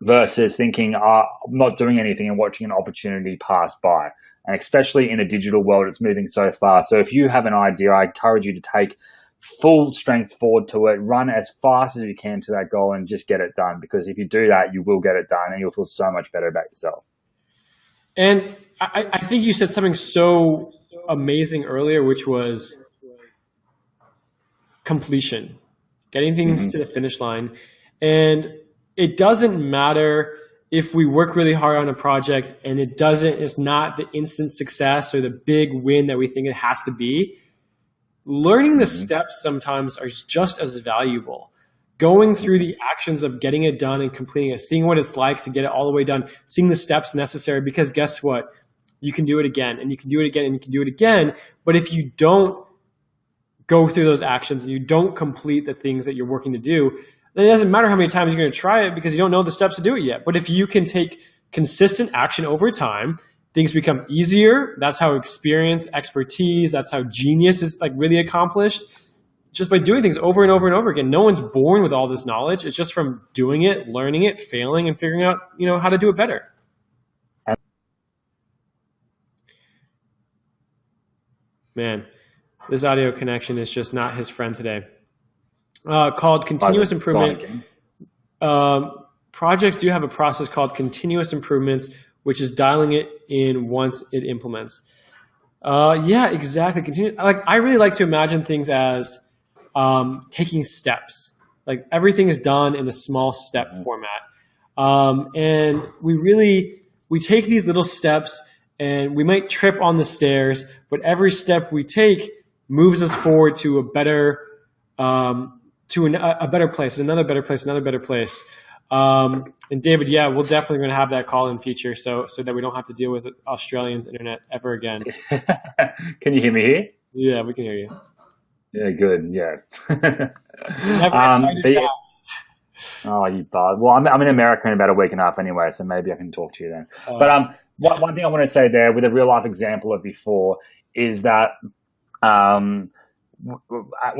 versus thinking, I'm not doing anything and watching an opportunity pass by. And especially in the digital world, it's moving so fast. So if you have an idea, I encourage you to take full strength forward to it, run as fast as you can to that goal and just get it done. Because if you do that, you will get it done and you'll feel so much better about yourself. And I think you said something so amazing earlier, which was completion, getting things to the finish line. And it doesn't matter if we work really hard on a project and it's not the instant success or the big win that we think it has to be. Learning the steps sometimes are just as valuable. going through the actions of getting it done and completing it, seeing what it's like to get it all the way done, seeing the steps necessary, because guess what? You can do it again, and you can do it again, and you can do it again. But if you don't go through those actions and you don't complete the things that you're working to do, then it doesn't matter how many times you're going to try it, because you don't know the steps to do it yet. But if you can take consistent action over time, things become easier. That's how experience, expertise, that's how genius is like really accomplished, just by doing things over and over and over again. No one's born with all this knowledge. It's just from doing it, learning it, failing, and figuring out, how to do it better. Man, this audio connection is just not his friend today. Called continuous improvement. Projects do have a process called continuous improvements, which is dialing it in once it implements. Yeah, exactly. I really like to imagine things as taking steps. Like everything is done in a small step format. And we take these little steps, and we might trip on the stairs, but every step we take moves us forward to a better place, another better place, another better place. And David, yeah, we're definitely going to have that call in future, so that we don't have to deal with Australians' internet ever again. Can you hear me here? Yeah, we can hear you. Yeah, good. Yeah. Oh, you bug. Well, I'm in America in about a week and a half anyway, so maybe I can talk to you then. But one thing I want to say there, with a real life example of before, is that when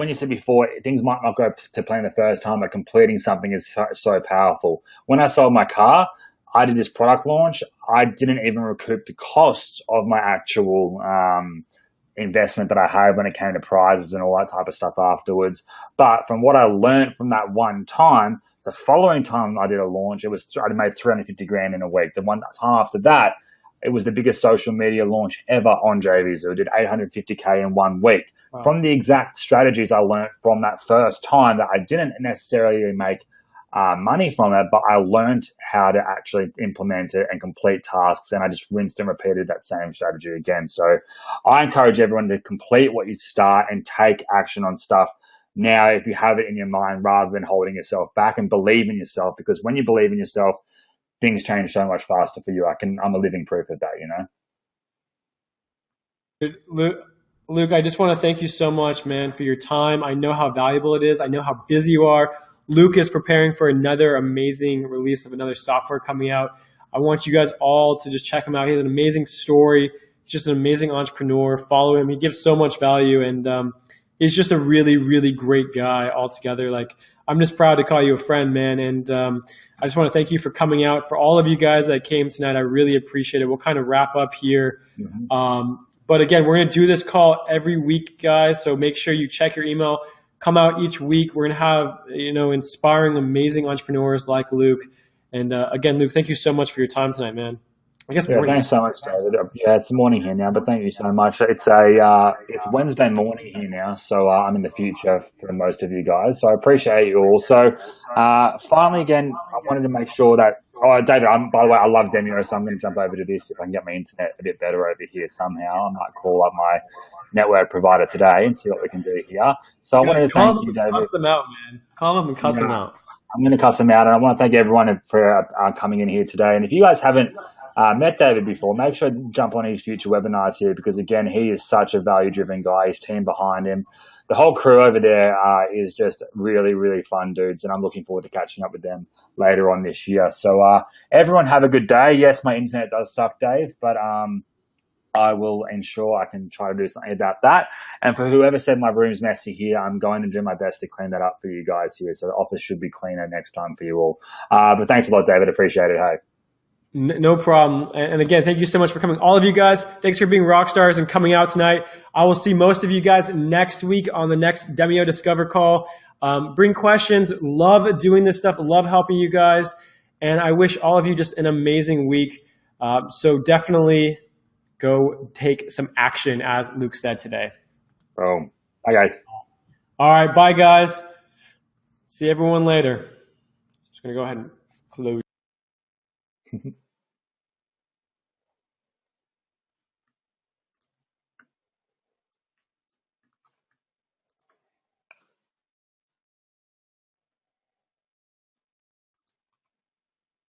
you said before, things might not go to plan the first time, but completing something is so powerful. When I sold my car, I did this product launch. I didn't even recoup the costs of my actual investment that I had when it came to prizes and all that type of stuff afterwards. But from what I learned from that one time, the following time I did a launch, I made 350 grand in a week. The one time after that, it was the biggest social media launch ever on JVZoo. It did 850K in 1 week. Wow. From the exact strategies I learned from that first time, that I didn't necessarily make money from it, but I learned how to actually implement it and complete tasks, and I just rinsed and repeated that same strategy again. So I encourage everyone to complete what you start and take action on stuff now if you have it in your mind, rather than holding yourself back, and believe in yourself, because when you believe in yourself, things change so much faster for you. I'm a living proof of that, Luke, I just want to thank you so much, man, for your time. I know how valuable it is. I know how busy you are. Luke is preparing for another amazing release of another software coming out. I want you guys all to just check him out. He has an amazing story. He's just an amazing entrepreneur. Follow him. He gives so much value, and he's just a really, really great guy altogether. Like, I'm just proud to call you a friend, man. And I just want to thank you for coming out. For all of you guys that came tonight, I really appreciate it. We'll kind of wrap up here. Mm-hmm. But again, we're going to do this call every week, guys. So make sure you check your email. Come out each week. We're going to have, inspiring, amazing entrepreneurs like Luke. And again, Luke, thank you so much for your time tonight, man. I guess thanks so much, David. Yeah, it's morning here now, but thank you so much. It's Wednesday morning here now, so I'm in the future for most of you guys. So I appreciate you all. So finally, again, I wanted to make sure that. Oh, David, by the way, I love Demio, so I'm going to jump over to this if I can get my internet a bit better over here somehow. I might call up my network provider today and see what we can do here. So I wanted to thank you, David. Cuss them out, man. Call them and cuss them out. I'm going to cuss them out, and I want to thank everyone for coming in here today. And if you guys haven't met David before, make sure to jump on his future webinars here, because, again, he is such a value-driven guy. His team behind him. The whole crew over there is just really, really fun dudes, and I'm looking forward to catching up with them later on this year. So everyone have a good day. Yes, my internet does suck, Dave, but I will ensure I can try to do something about that. And for whoever said my room's messy here, I'm going to do my best to clean that up for you guys here. So the office should be cleaner next time for you all. But thanks a lot, David. Appreciate it. Hey. No problem. And again, thank you so much for coming. All of you guys, thanks for being rock stars and coming out tonight. I will see most of you guys next week on the next Demio Discover call. Bring questions. Love doing this stuff. Love helping you guys. And I wish all of you just an amazing week. So definitely go take some action, as Luke said today. Boom. Bye, guys. All right. Bye, guys. See everyone later. Just going to go ahead and close.